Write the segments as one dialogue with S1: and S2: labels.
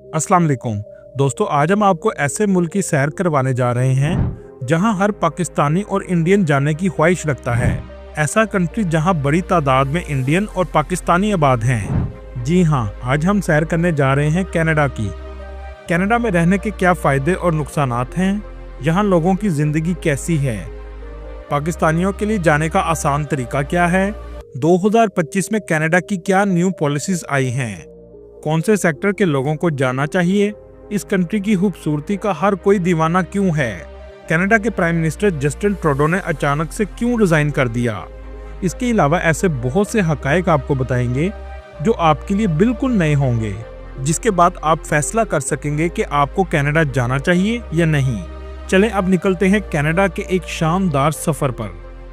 S1: अस्सलाम वालेकुम दोस्तों, आज हम आपको ऐसे मुल्क की सैर करवाने जा रहे हैं जहां हर पाकिस्तानी और इंडियन जाने की ख्वाहिश रखता है। ऐसा कंट्री जहां बड़ी तादाद में इंडियन और पाकिस्तानी आबाद हैं। जी हां, आज हम सैर करने जा रहे हैं कनाडा की। कनाडा में रहने के क्या फ़ायदे और नुकसानात हैं, यहाँ लोगों की ज़िंदगी कैसी है, पाकिस्तानियों के लिए जाने का आसान तरीका क्या है, 2025 में कनाडा की क्या न्यू पॉलिसीज़ आई हैं, कौन से सेक्टर के लोगों को जाना चाहिए, इस कंट्री की खूबसूरती का हर कोई दीवाना क्यों है, कनाडा के प्राइम मिनिस्टर जस्टिन ट्रूडो ने अचानक से क्यों रिजाइन कर दिया। इसके अलावा ऐसे बहुत से हकायक आपको बताएंगे जो आपके लिए बिल्कुल नए होंगे, जिसके बाद आप फैसला कर सकेंगे कि आपको कनाडा जाना चाहिए या नहीं। चलें अब निकलते हैं कनाडा के एक शानदार सफर पर।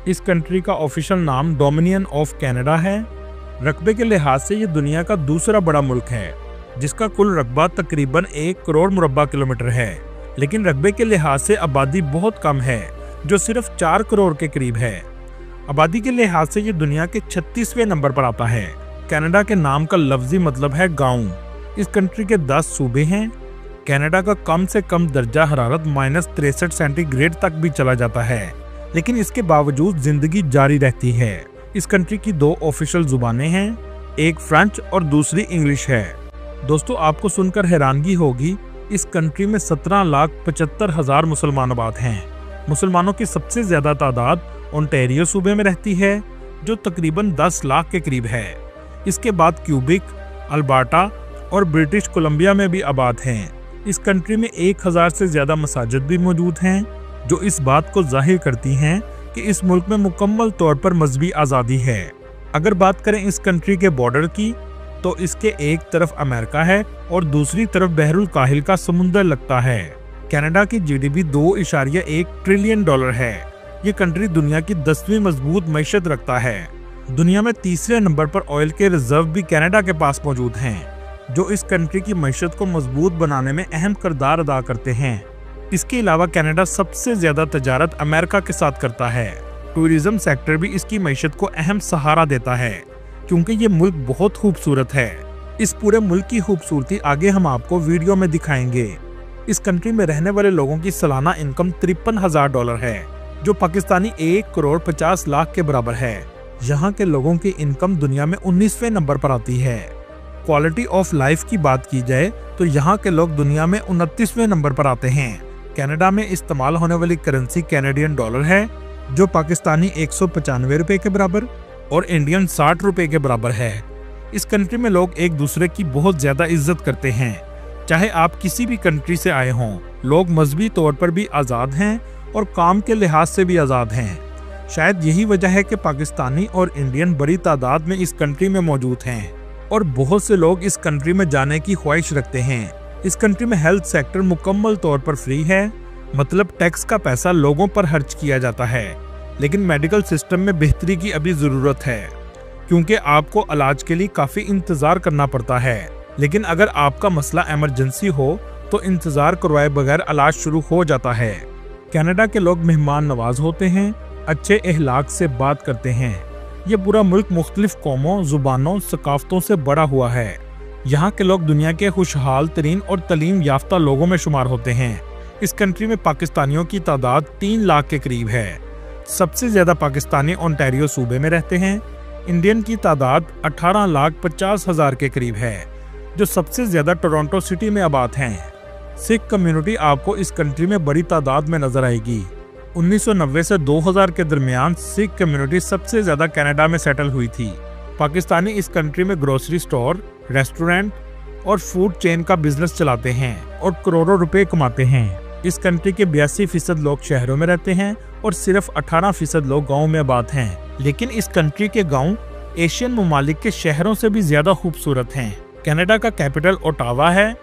S1: इस कंट्री का ऑफिशियल नाम डोमिनियन ऑफ कनाडा है। रकबे के लिहाज से ये दुनिया का दूसरा बड़ा मुल्क है, जिसका कुल रकबा तकरीबन 1 करोड़ मुरब्बा किलोमीटर है, लेकिन रकबे के लिहाज से आबादी बहुत कम है, जो सिर्फ 4 करोड़ के करीब है। आबादी के लिहाज से ये दुनिया के 36वें नंबर पर आता है। कनाडा के नाम का लफ्जी मतलब है गाँव। इस कंट्री के 10 सूबे हैं। कनाडा का कम से कम दर्जा हरारत -63 सेंटीग्रेड तक भी चला जाता है, लेकिन इसके बावजूद जिंदगी जारी रहती है। इस कंट्री की 2 ऑफिशियल जुबानें हैं, एक फ्रेंच और दूसरी इंग्लिश है। दोस्तों, आपको सुनकर हैरानगी होगी, इस कंट्री में 17,75,000 मुसलमान आबाद हैं। मुसलमानों की सबसे ज्यादा तादाद ओंटारियो सूबे में रहती है, जो तकरीबन 10 लाख के करीब है। इसके बाद क्यूबिक, अल्बर्टा और ब्रिटिश कोलंबिया में भी आबाद हैं। इस कंट्री में 1000 से ज्यादा मसाजिद भी मौजूद हैं, जो इस बात को जाहिर करती हैं कि इस मुल्क में मुकम्मल तौर पर मजहबी आज़ादी है। अगर बात करें इस कंट्री के बॉर्डर की, तो इसके एक तरफ अमेरिका है और दूसरी तरफ बहरुल काहिल का समुंदर लगता है। कनाडा की जीडीपी $2.1 ट्रिलियन है। ये कंट्री दुनिया की 10वीं मजबूत मईशत रखता है। दुनिया में तीसरे नंबर पर ऑयल के रिजर्व भी कनाडा के पास मौजूद हैं, जो इस कंट्री की मईशत को मजबूत बनाने में अहम किरदार अदा करते हैं। इसके अलावा कनाडा सबसे ज्यादा तजारत अमेरिका के साथ करता है। टूरिज्म सेक्टर भी इसकी मईशत को अहम सहारा देता है, क्योंकि ये मुल्क बहुत खूबसूरत है। इस पूरे मुल्क की खूबसूरती आगे हम आपको वीडियो में दिखाएंगे। इस कंट्री में रहने वाले लोगों की सालाना इनकम $53,000 है, जो पाकिस्तानी 1 करोड़ 50 लाख के बराबर है। यहाँ के लोगों की इनकम दुनिया में 19वें नंबर पर आती है। क्वालिटी ऑफ लाइफ की बात की जाए तो यहाँ के लोग दुनिया में 29वें नंबर पर आते हैं। कनाडा में इस्तेमाल होने वाली करेंसी कैनेडियन डॉलर है, जो पाकिस्तानी 195 रुपए के बराबर और इंडियन 60 रुपए के बराबर है। इस कंट्री में लोग एक दूसरे की बहुत ज्यादा इज्जत करते हैं, चाहे आप किसी भी कंट्री से आए हों। लोग मजहबी तौर पर भी आज़ाद हैं और काम के लिहाज से भी आज़ाद हैं। शायद यही वजह है कि पाकिस्तानी और इंडियन बड़ी तादाद में इस कंट्री में मौजूद हैं और बहुत से लोग इस कंट्री में जाने की ख्वाहिश रखते हैं। इस कंट्री में हेल्थ सेक्टर मुकम्मल तौर पर फ्री है, मतलब टैक्स का पैसा लोगों पर खर्च किया जाता है। लेकिन मेडिकल सिस्टम में बेहतरी की अभी ज़रूरत है, क्योंकि आपको इलाज के लिए काफ़ी इंतज़ार करना पड़ता है। लेकिन अगर आपका मसला इमरजेंसी हो तो इंतज़ार करवाए बगैर इलाज शुरू हो जाता है। कनाडा के लोग मेहमान नवाज होते हैं, अच्छे अखलाक से बात करते हैं। ये पूरा मुल्क मुख्तलिफ कौमों, जुबानों, सकाफ़तों से बड़ा हुआ है। यहाँ के लोग दुनिया के खुशहाल तरीन और तलीम याफ्ता लोगों में शुमार होते हैं। इस कंट्री में पाकिस्तानियों की तादाद 3 लाख के करीब है। सबसे ज़्यादा पाकिस्तानी ओंटारियो सूबे में रहते हैं। इंडियन की तादाद 18,50,000 के करीब है, जो सबसे ज़्यादा टोरंटो सिटी में आबाद हैं। सिख कम्युनिटी आपको इस कंट्री में बड़ी तादाद में नजर आएगी। 1990 से 2000 के दरमियान सिख कम्युनिटी सबसे ज़्यादा कनाडा में सेटल हुई थी। पाकिस्तानी इस कंट्री में ग्रोसरी स्टोर, रेस्टोरेंट और फूड चेन का बिजनेस चलाते हैं और करोड़ों रुपए कमाते हैं। इस कंट्री के 82% लोग शहरों में रहते हैं और सिर्फ 18% लोग गाँव में आबाद हैं। लेकिन इस कंट्री के गाँव एशियन ममालिक के शहरों से भी ज्यादा खूबसूरत हैं। कनाडा का कैपिटल ओटावा है,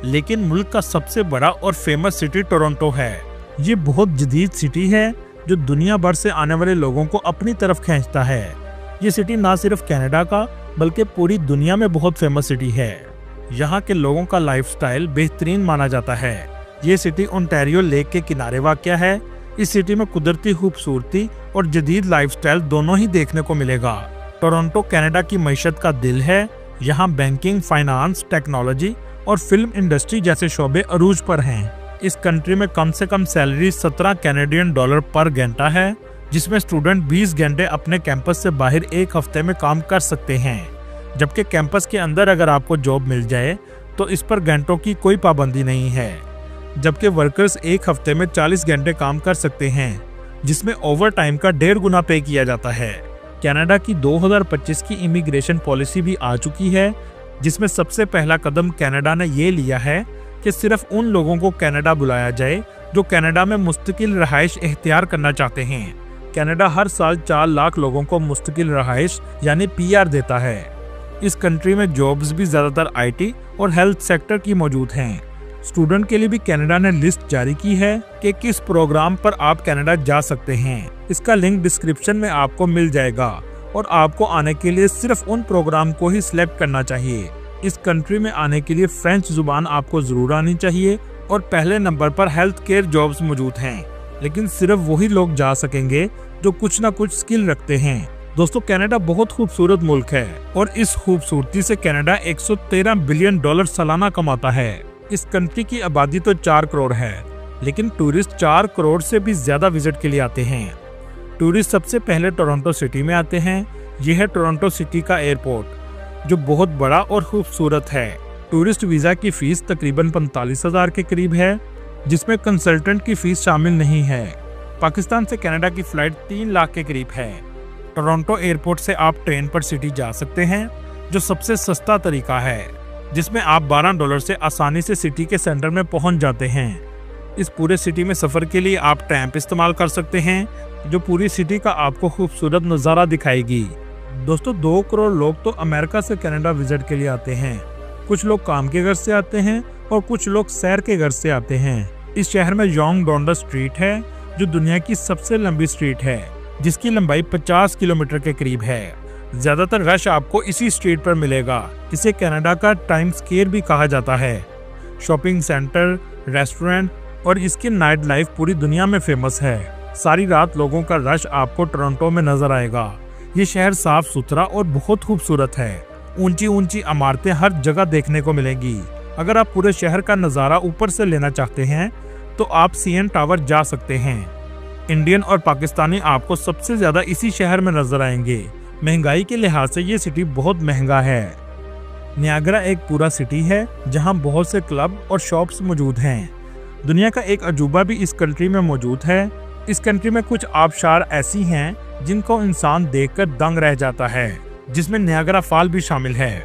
S1: लेकिन मुल्क का सबसे बड़ा और फेमस सिटी टोरंटो है। ये बहुत जदीद सिटी है, जो दुनिया भर से आने वाले लोगों को अपनी तरफ खींचता है। ये सिटी ना सिर्फ कनाडा का बल्कि पूरी दुनिया में बहुत फेमस सिटी है। यहाँ के लोगों का लाइफस्टाइल बेहतरीन माना जाता है। ये सिटी ओंटारियो लेक के किनारे वाक़या है। इस सिटी में कुदरती खूबसूरती और जदीद लाइफस्टाइल दोनों ही देखने को मिलेगा। टोरंटो कनाडा की मईशत का दिल है। यहाँ बैंकिंग, फाइनेंस, टेक्नोलॉजी और फिल्म इंडस्ट्री जैसे शोबे अरूज पर हैं। इस कंट्री में कम से कम सैलरी 17 कैनेडियन डॉलर पर घंटा है, जिसमें स्टूडेंट 20 घंटे अपने कैंपस से बाहर एक हफ्ते में काम कर सकते हैं, जबकि कैंपस के अंदर अगर आपको जॉब मिल जाए तो इस पर घंटों की कोई पाबंदी नहीं है। जबकि वर्कर्स एक हफ्ते में 40 घंटे काम कर सकते हैं, जिसमें ओवर टाइम का 1.5 गुना पे किया जाता है। कनाडा की 2025 की इमिग्रेशन पॉलिसी भी आ चुकी है, जिसमें सबसे पहला कदम कनाडा ने ये लिया है कि सिर्फ उन लोगों को कनाडा बुलाया जाए जो कनाडा में मुस्तकिल रहाइश इख्तियार करना चाहते हैं। कनाडा हर साल 4 लाख लोगों को मुस्तकिल रहाइश यानी PR देता है। इस कंट्री में जॉब्स भी ज़्यादातर IT और हेल्थ सेक्टर की मौजूद हैं। स्टूडेंट के लिए भी कनाडा ने लिस्ट जारी की है कि किस प्रोग्राम पर आप कनाडा जा सकते हैं। इसका लिंक डिस्क्रिप्शन में आपको मिल जाएगा और आपको आने के लिए सिर्फ उन प्रोग्राम को ही सिलेक्ट करना चाहिए। इस कंट्री में आने के लिए फ्रेंच जुबान आपको जरूर आनी चाहिए और पहले नंबर पर हेल्थ केयर जॉब्स मौजूद हैं, लेकिन सिर्फ वही लोग जा सकेंगे जो कुछ ना कुछ स्किल रखते हैं। दोस्तों, कनाडा बहुत खूबसूरत मुल्क है और इस खूबसूरती से कनाडा 113 बिलियन डॉलर सालाना कमाता है। इस कंट्री की आबादी तो 4 करोड़ है, लेकिन टूरिस्ट 4 करोड़ से भी ज्यादा विजिट के लिए आते हैं। टूरिस्ट सबसे पहले टोरंटो सिटी में आते हैं। यह है टोरंटो सिटी का एयरपोर्ट, जो बहुत बड़ा और खूबसूरत है। टूरिस्ट वीजा की फीस तकरीबन 45,000 के करीब है, जिसमें कंसल्टेंट की फीस शामिल नहीं है। पाकिस्तान से कनाडा की फ्लाइट 3 लाख के करीब है। टोरंटो एयरपोर्ट से आप ट्रेन पर सिटी जा सकते हैं, जो सबसे सस्ता तरीका है, जिसमें आप $12 से आसानी से सिटी के सेंटर में पहुंच जाते हैं। इस पूरे सिटी में सफर के लिए आप ट्रैम्प इस्तेमाल कर सकते हैं, जो पूरी सिटी का आपको खूबसूरत नज़ारा दिखाएगी। दोस्तों, 2 करोड़ लोग तो अमेरिका से कनाडा विजिट के लिए आते हैं। कुछ लोग काम के घर से आते हैं और कुछ लोग सैर के घर से आते हैं। इस शहर में योंग डोंडस स्ट्रीट है, जो दुनिया की सबसे लंबी स्ट्रीट है, जिसकी लंबाई 50 किलोमीटर के करीब है। ज्यादातर रश आपको इसी स्ट्रीट पर मिलेगा। इसे कनाडा का टाइम स्क्वायर भी कहा जाता है। शॉपिंग सेंटर, रेस्टोरेंट और इसकी नाइट लाइफ पूरी दुनिया में फेमस है। सारी रात लोगों का रश आपको टोरंटो में नजर आएगा। ये शहर साफ सुथरा और बहुत खूबसूरत है। ऊंची ऊंची इमारतें हर जगह देखने को मिलेंगी। अगर आप पूरे शहर का नज़ारा ऊपर से लेना चाहते हैं तो आप CN टावर जा सकते हैं। इंडियन और पाकिस्तानी आपको सबसे ज्यादा इसी शहर में नजर आएंगे। महंगाई के लिहाज से ये सिटी बहुत महंगा है। नियाग्रा एक पूरा सिटी है जहां बहुत से क्लब और शॉप्स मौजूद हैं। दुनिया का एक अजूबा भी इस कंट्री में मौजूद है। इस कंट्री में कुछ आबशार ऐसी हैं जिनको इंसान देखकर दंग रह जाता है, जिसमें नियाग्रा फॉल भी शामिल है।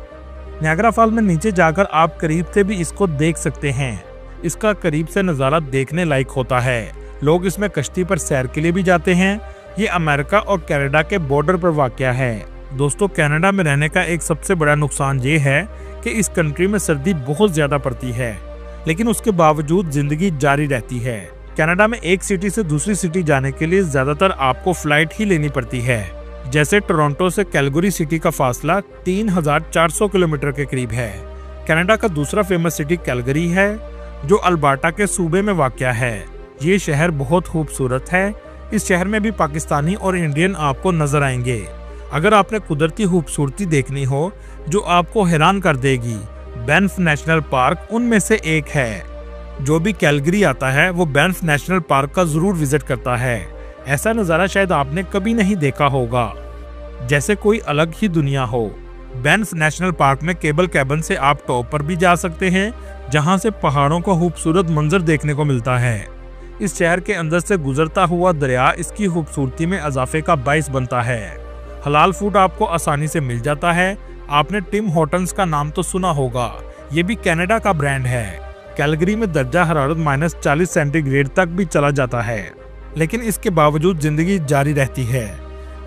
S1: नियाग्रा फॉल में नीचे जाकर आप करीब से भी इसको देख सकते हैं। इसका करीब से नज़ारा देखने लायक होता है। लोग इसमें कश्ती पर सैर के लिए भी जाते हैं। ये अमेरिका और कनाडा के बॉर्डर पर वाक़या है। दोस्तों, कनाडा में रहने का एक सबसे बड़ा नुकसान ये है कि इस कंट्री में सर्दी बहुत ज़्यादा पड़ती है, लेकिन उसके बावजूद ज़िंदगी जारी रहती है। कनाडा में एक सिटी से दूसरी सिटी जाने के लिए ज़्यादातर आपको फ्लाइट ही लेनी पड़ती है। जैसे टोरंटो से कैलगरी सिटी का फासला 3,400 किलोमीटर के करीब है। कनाडा का दूसरा फेमस सिटी कैलगरी है, जो अल्बर्टा के सूबे में वाक़या है। ये शहर बहुत खूबसूरत है। इस शहर में भी पाकिस्तानी और इंडियन आपको नजर आएंगे। अगर आपने कुदरती खूबसूरती देखनी हो जो आपको हैरान कर देगी, बैंफ नेशनल पार्क उनमें से एक है। जो भी कैलगरी आता है वो बैंफ नेशनल पार्क का जरूर विजिट करता है। ऐसा नज़ारा शायद आपने कभी नहीं देखा होगा, जैसे कोई अलग ही दुनिया हो। बैंफ नेशनल पार्क में केबल कैबन से आप टॉप पर भी जा सकते हैं, जहां से पहाड़ों का खूबसूरत मंजर देखने को मिलता है। इस शहर के अंदर से गुजरता हुआ दरिया इसकी खूबसूरती में इजाफे का बाइस बनता है। हलाल फूड आपको आसानी से मिल जाता है। आपने टिम हॉर्टन्स का नाम तो सुना होगा, ये भी कनाडा का ब्रांड है। कैलगरी में दर्जा हरारत -40 सेंटीग्रेड तक भी चला जाता है, लेकिन इसके बावजूद जिंदगी जारी रहती है,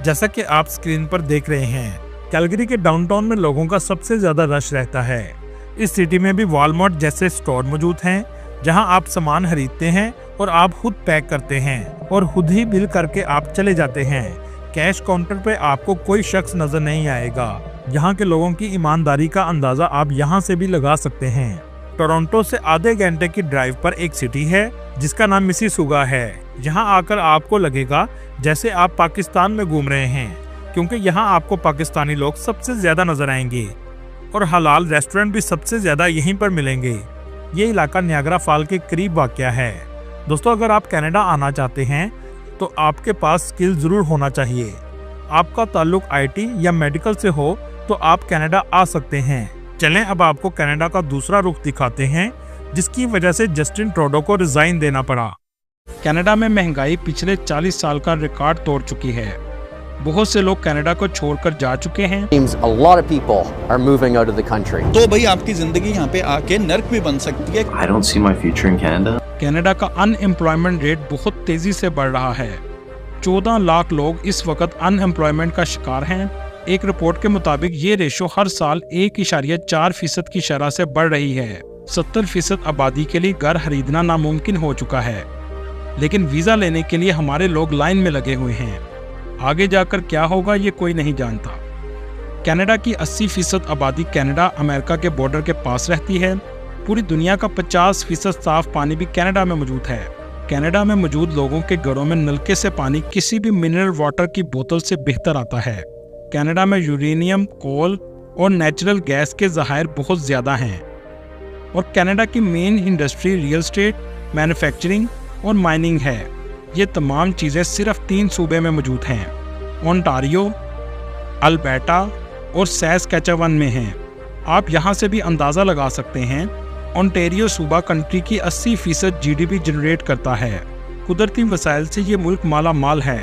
S1: जैसा कि आप स्क्रीन पर देख रहे हैं। कैलगरी के डाउनटाउन में लोगों का सबसे ज्यादा रश रहता है। इस सिटी में भी वॉलमार्ट जैसे स्टोर मौजूद हैं, जहां आप सामान खरीदते हैं और आप खुद पैक करते हैं और खुद ही बिल करके आप चले जाते हैं। कैश काउंटर पे आपको कोई शख्स नजर नहीं आएगा। यहाँ के लोगों की ईमानदारी का अंदाजा आप यहाँ से भी लगा सकते हैं। टोरंटो से आधे घंटे की ड्राइव पर एक सिटी है जिसका नाम मिसिसुगा है। यहाँ आकर आपको लगेगा जैसे आप पाकिस्तान में घूम रहे हैं, क्योंकि यहाँ आपको पाकिस्तानी लोग सबसे ज्यादा नजर आएंगे। और हलाल रेस्टोरेंट भी सबसे ज्यादा यहीं पर मिलेंगे। ये इलाका नियाग्रा फॉल के करीब वाक़या है। दोस्तों, अगर आप कनाडा आना चाहते हैं तो आपके पास स्किल जरूर होना चाहिए। आपका ताल्लुक IT या मेडिकल से हो तो आप कनाडा आ सकते हैं। चलें अब आपको कनाडा का दूसरा रुख दिखाते हैं, जिसकी वजह से जस्टिन ट्रूडो को रिजाइन देना पड़ा।
S2: कनाडा में महंगाई पिछले 40 साल का रिकॉर्ड तोड़ चुकी है। बहुत से लोग कनाडा को छोड़कर जा चुके हैं।
S3: A lot of people are moving out of the country.
S4: तो भाई आपकी जिंदगी यहाँ पे आके नर्क भी बन सकती है।
S5: I don't see my future in Canada.
S2: Canada का अनएम्प्लॉयमेंट रेट बहुत तेजी से बढ़ रहा है। 14 लाख लोग इस वक्त अनएम्प्लॉयमेंट का शिकार हैं। एक रिपोर्ट के मुताबिक ये रेशो हर साल 1.4% की शरह से बढ़ रही है। 70% आबादी के लिए घर खरीदना नामुमकिन हो चुका है, लेकिन वीजा लेने के लिए हमारे लोग लाइन में लगे हुए हैं। आगे जाकर क्या होगा ये कोई नहीं जानता। कनाडा की 80% आबादी कनाडा अमेरिका के बॉर्डर के पास रहती है। पूरी दुनिया का 50% साफ पानी भी कनाडा में मौजूद है। कनाडा में मौजूद लोगों के घरों में नलके से पानी किसी भी मिनरल वाटर की बोतल से बेहतर आता है। कनाडा में यूरेनियम, कोल और नेचुरल गैस के ज़खायर बहुत ज़्यादा हैं। और कनाडा की main industry real estate, manufacturing और माइनिंग है। ये तमाम चीज़ें सिर्फ 3 सूबे में मौजूद हैं, ओंटारियो, अल्बर्टा और सैस्कैचेवन में हैं। आप यहाँ से भी अंदाज़ा लगा सकते हैं। ओंटारियो सूबा कंट्री की 80% GDP जनरेट करता है। कुदरती वसाइल से ये मुल्क माला माल है।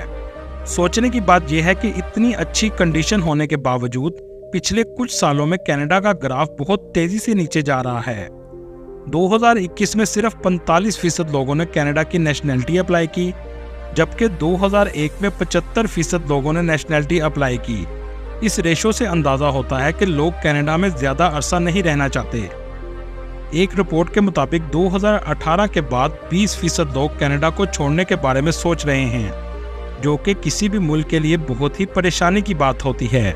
S2: सोचने की बात यह है कि इतनी अच्छी कंडीशन होने के बावजूद पिछले कुछ सालों में कनाडा का ग्राफ बहुत तेज़ी से नीचे जा रहा है। 2021 में सिर्फ 45% लोगों ने कनाडा की नेशनैलिटी अप्लाई की, जबकि 2001 में 75% लोगों ने नेशनैलिटी अप्लाई की। इस रेशो से अंदाज़ा होता है कि लोग कनाडा में ज़्यादा अरसा नहीं रहना चाहते। एक रिपोर्ट के मुताबिक 2018 के बाद 20% लोग कनाडा को छोड़ने के बारे में सोच रहे हैं, जो कि किसी भी मुल्क के लिए बहुत ही परेशानी की बात होती है।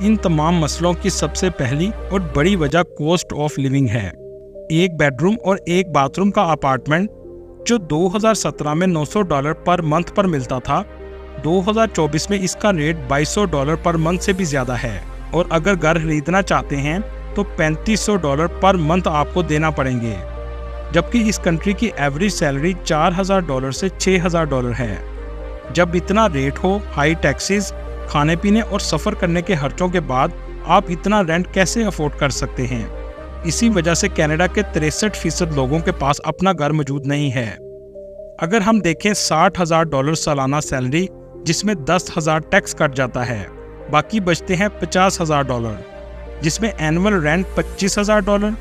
S2: इन तमाम मसलों की सबसे पहली और बड़ी वजह कॉस्ट ऑफ लिविंग है। एक बेडरूम और एक बाथरूम का अपार्टमेंट जो 2017 में $900 पर मंथ पर मिलता था, 2024 में इसका रेट $2200 पर मंथ से भी ज़्यादा है। और अगर घर खरीदना चाहते हैं तो $3500 पर मंथ आपको देना पड़ेंगे, जबकि इस कंट्री की एवरेज सैलरी $4000 से $6000 है। जब इतना रेट हो, हाई टैक्सेस, खाने पीने और सफ़र करने के खर्चों के बाद आप इतना रेंट कैसे अफोर्ड कर सकते हैं? इसी वजह से कनाडा के 63% लोगों के पास अपना घर मौजूद नहीं है। अगर हम देखें $60,000 सालाना सैलरी, जिसमें $10,000 टैक्स कट जाता है, बाकी बचते हैं $50,000, जिसमें एनुअल रेंट $25,000,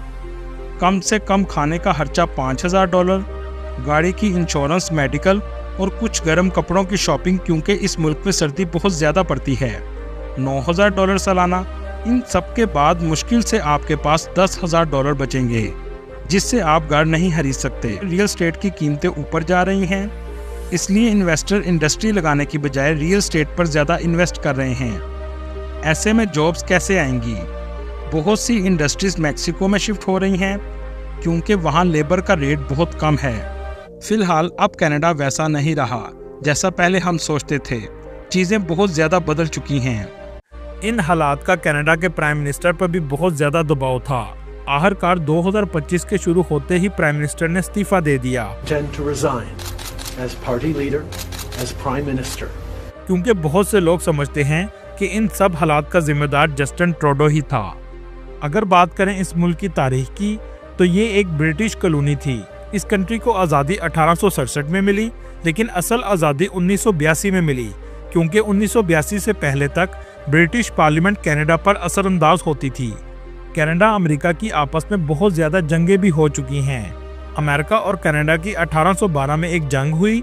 S2: कम से कम खाने का खर्चा $5,000, गाड़ी की इंश्योरेंस, मेडिकल और कुछ गर्म कपड़ों की शॉपिंग, क्योंकि इस मुल्क में सर्दी बहुत ज़्यादा पड़ती है, $9,000 सालाना। इन सब के बाद मुश्किल से आपके पास $10,000 बचेंगे, जिससे आप घर नहीं खरीद सकते। रियल एस्टेट की कीमतें ऊपर जा रही हैं, इसलिए इन्वेस्टर इंडस्ट्री लगाने की बजाय रियल एस्टेट पर ज़्यादा इन्वेस्ट कर रहे हैं। ऐसे में जॉब्स कैसे आएंगी? बहुत सी इंडस्ट्रीज मैक्सिको में शिफ्ट हो रही हैं, क्योंकि वहाँ लेबर का रेट बहुत कम है। फिलहाल अब कनाडा वैसा नहीं रहा जैसा पहले हम सोचते थे। चीज़ें बहुत ज़्यादा बदल चुकी हैं।
S1: इन हालात का कनाडा के प्राइम मिनिस्टर पर भी बहुत ज्यादा दबाव था। आखिरकार 2025 के शुरू होते ही प्राइम मिनिस्टर ने इस्तीफा दे दिया, क्योंकि बहुत से लोग समझते हैं कि इन सब हालात का जिम्मेदार जस्टिन ट्रूडो ही था। अगर बात करें इस मुल्क की तारीख की, तो ये एक ब्रिटिश कॉलोनी थी। इस कंट्री को आज़ादी 1867 में मिली, लेकिन असल आज़ादी 1982 में मिली, क्योंकि 1982 से पहले तक ब्रिटिश पार्लियामेंट कनाडा पर असरअंदाज होती थी। कनाडा अमेरिका की आपस में बहुत ज़्यादा जंगें भी हो चुकी हैं। अमेरिका और कनाडा की 1812 में एक जंग हुई,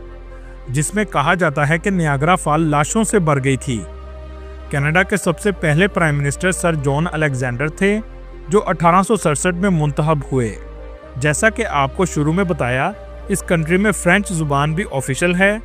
S1: जिसमें कहा जाता है कि नियाग्रा फॉल लाशों से भर गई थी। कनाडा के सबसे पहले prime minister sir John Alexander थे, जो 1867 में मुंतखब हुए। जैसा कि आपको शुरू में बताया, इस कंट्री में फ्रेंच जुबान भी ऑफिशियल है।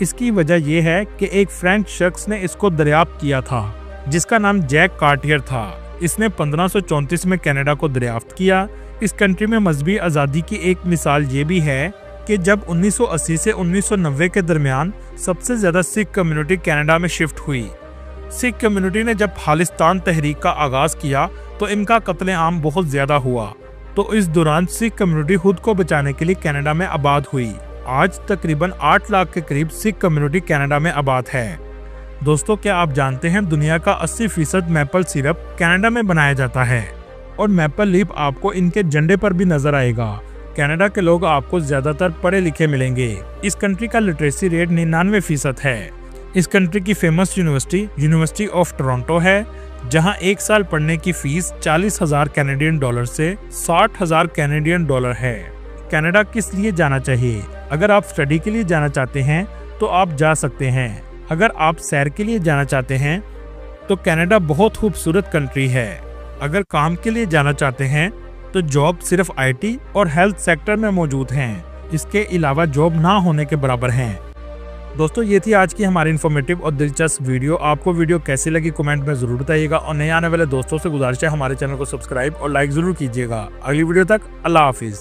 S1: इसकी वजह यह है कि एक फ्रेंच शख्स ने इसको दरियाफ्त किया था, जिसका नाम जैक कार्टियर था। इसने 1534 में कनाडा को दरियाफ्त किया। इस कंट्री में मजहबी आज़ादी की एक मिसाल ये भी है कि जब 1980 से 1990 के दरमियान सबसे ज़्यादा सिख कम्युनिटी कनाडा में शिफ्ट हुई, सिख कम्युनिटी ने जब खालिस्तान तहरीक का आगाज किया तो इनका कत्लेआम बहुत ज्यादा हुआ। तो इस दौरान सिख कम्युनिटी खुद को बचाने के लिए कनाडा में आबाद हुई। आज तकरीबन 8 लाख के करीब सिख कम्युनिटी कनाडा में आबाद है। दोस्तों, क्या आप जानते हैं दुनिया का 80% मैपल सिरप कनाडा में बनाया जाता है और मैपल लीफ आपको इनके झंडे पर भी नजर आएगा। कनाडा के लोग आपको ज्यादातर पढ़े लिखे मिलेंगे। इस कंट्री का लिटरेसी रेट 99% है। इस कंट्री की फेमस यूनिवर्सिटी ऑफ टोरंटो है, जहां 1 साल पढ़ने की फीस 40,000 कैनेडियन डॉलर से 60,000 कैनेडियन डॉलर है। कनाडा किस लिए जाना चाहिए? अगर आप स्टडी के लिए जाना चाहते हैं तो आप जा सकते हैं। अगर आप सैर के लिए जाना चाहते हैं तो कनाडा बहुत खूबसूरत कंट्री है। अगर काम के लिए जाना चाहते हैं तो जॉब सिर्फ IT और हेल्थ सेक्टर में मौजूद हैं। इसके अलावा जॉब ना होने के बराबर हैं। दोस्तों, ये थी आज की हमारी इन्फॉर्मेटिव और दिलचस्प वीडियो। आपको वीडियो कैसी लगी कमेंट में जरूर बताइएगा और नए आने वाले दोस्तों से गुजारिश है हमारे चैनल को सब्सक्राइब और लाइक जरूर कीजिएगा। अगली वीडियो तक अल्लाह हाफिज।